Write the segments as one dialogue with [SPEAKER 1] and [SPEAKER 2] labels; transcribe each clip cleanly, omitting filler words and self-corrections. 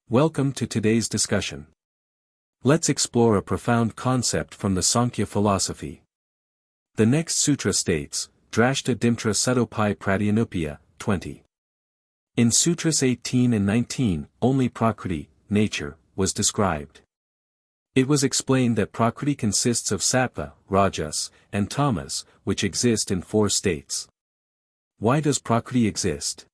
[SPEAKER 1] Welcome to today's discussion. Let's explore a profound concept from the Sankhya philosophy. The next sutra states, Drashta Dimtra Sudopai Pradyanupaya, 20. In Sutras 18 and 19, only Prakriti, nature, was described. It was explained that Prakriti consists of Sattva, Rajas, and Tamas, which exist in 4 states. Why does Prakriti exist?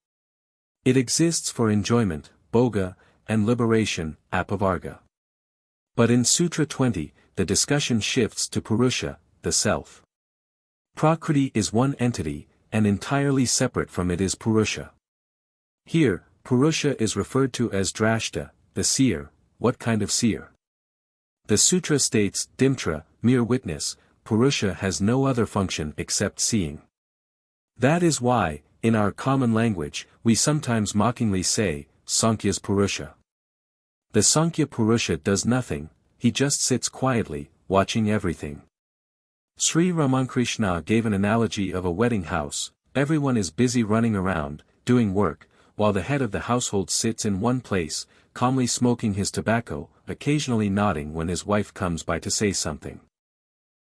[SPEAKER 1] It exists for enjoyment, bhoga, and liberation, apavarga. But in Sutra 20, the discussion shifts to Purusha, the self. Prakriti is one entity, and entirely separate from it is Purusha. Here, Purusha is referred to as Drashta, the seer. What kind of seer? The sutra states, Dimtra, mere witness. Purusha has no other function except seeing. That is why, in our common language, we sometimes mockingly say, Sankhya's Purusha. The Sankhya Purusha does nothing, he just sits quietly, watching everything. Sri Ramakrishna gave an analogy of a wedding house. Everyone is busy running around, doing work, while the head of the household sits in one place, calmly smoking his tobacco, occasionally nodding when his wife comes by to say something.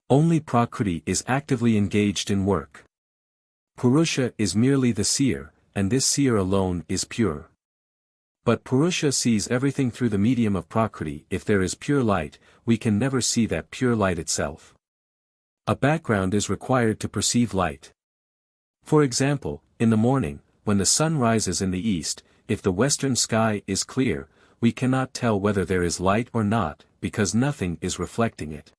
[SPEAKER 1] Only Prakriti is actively engaged in work. Purusha is merely the seer, and this seer alone is pure. But Purusha sees everything through the medium of Prakriti. If there is pure light, we can never see that pure light itself. A background is required to perceive light. For example, in the morning, when the sun rises in the east, if the western sky is clear, we cannot tell whether there is light or not, because nothing is reflecting it.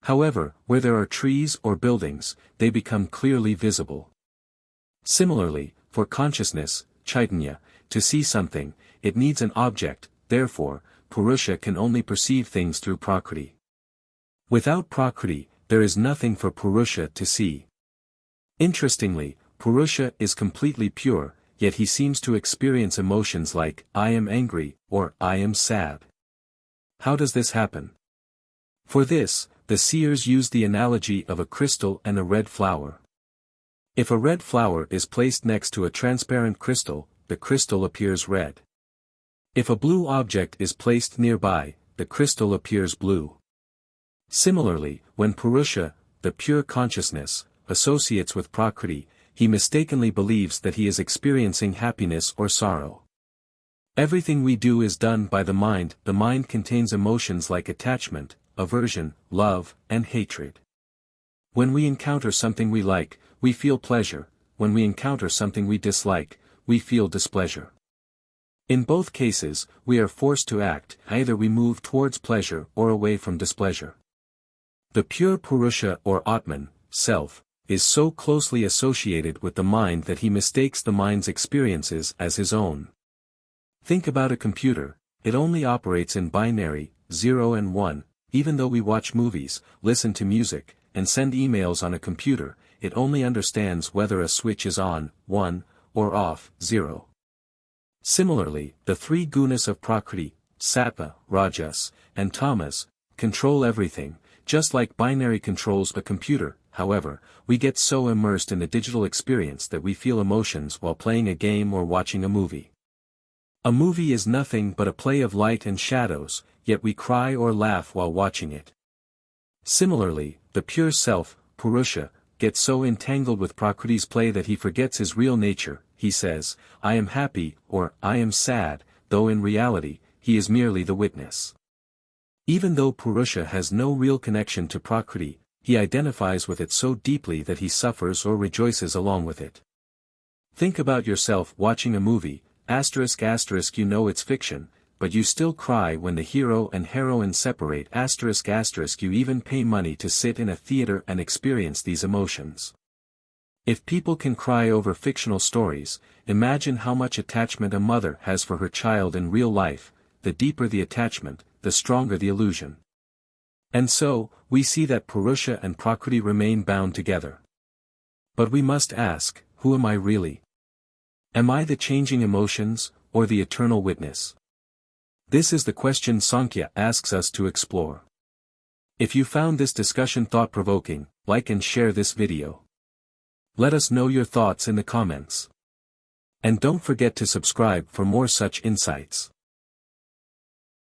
[SPEAKER 1] However, where there are trees or buildings, they become clearly visible. Similarly, for consciousness, Chaitanya, to see something, it needs an object. Therefore, Purusha can only perceive things through Prakriti. Without Prakriti, there is nothing for Purusha to see. Interestingly, Purusha is completely pure, yet he seems to experience emotions like, I am angry, or I am sad. How does this happen? For this, the seers use the analogy of a crystal and a red flower. If a red flower is placed next to a transparent crystal, the crystal appears red. If a blue object is placed nearby, the crystal appears blue. Similarly, when Purusha, the pure consciousness, associates with Prakriti, he mistakenly believes that he is experiencing happiness or sorrow. Everything we do is done by the mind. The mind contains emotions like attachment, aversion, love, and hatred. When we encounter something we like, we feel pleasure. When we encounter something we dislike, we feel displeasure. In both cases, we are forced to act. Either we move towards pleasure or away from displeasure. The pure Purusha or Atman, self, is so closely associated with the mind that he mistakes the mind's experiences as his own. Think about a computer. It only operates in binary, 0 and 1. Even though we watch movies, listen to music, and send emails on a computer, it only understands whether a switch is on, 1, or off, 0. Similarly, the 3 gunas of Prakriti, Sattva, Rajas, and Tamas, control everything, just like binary controls a computer. However, we get so immersed in the digital experience that we feel emotions while playing a game or watching a movie. A movie is nothing but a play of light and shadows, yet we cry or laugh while watching it. Similarly, the pure self, Purusha, gets so entangled with Prakriti's play that he forgets his real nature. He says, I am happy, or I am sad, though in reality, he is merely the witness. Even though Purusha has no real connection to Prakriti, he identifies with it so deeply that he suffers or rejoices along with it. Think about yourself watching a movie, **** you know it's fiction, but you still cry when the hero and heroine separate ***, you even pay money to sit in a theater and experience these emotions. If people can cry over fictional stories, imagine how much attachment a mother has for her child in real life. The deeper the attachment, the stronger the illusion. And so, we see that Purusha and Prakriti remain bound together. But we must ask, who am I really? Am I the changing emotions, or the eternal witness? This is the question Sankhya asks us to explore. If you found this discussion thought-provoking, like and share this video. Let us know your thoughts in the comments. And don't forget to subscribe for more such insights.